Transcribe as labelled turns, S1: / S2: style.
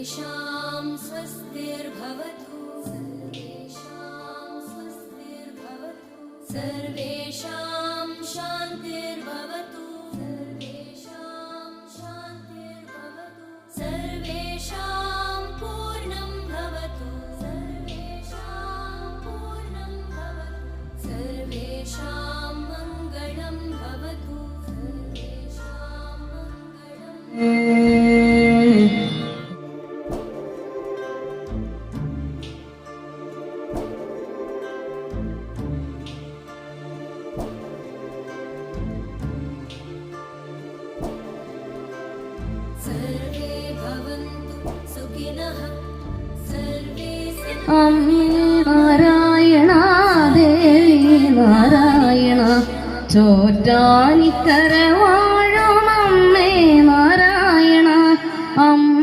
S1: सर्वेषां स्वस्तिर्भवतु सर्वेषां शान्तिर्भवतु सर्वेषां पूर्णं भवतु सर्वेषां मङ्गलं भवतु सर्वे भवन्तु सुखिनः सर्वे
S2: അമ്മേ നാരായണ ദേവി നാരായണ ചോറ്റാനിക്കരവാ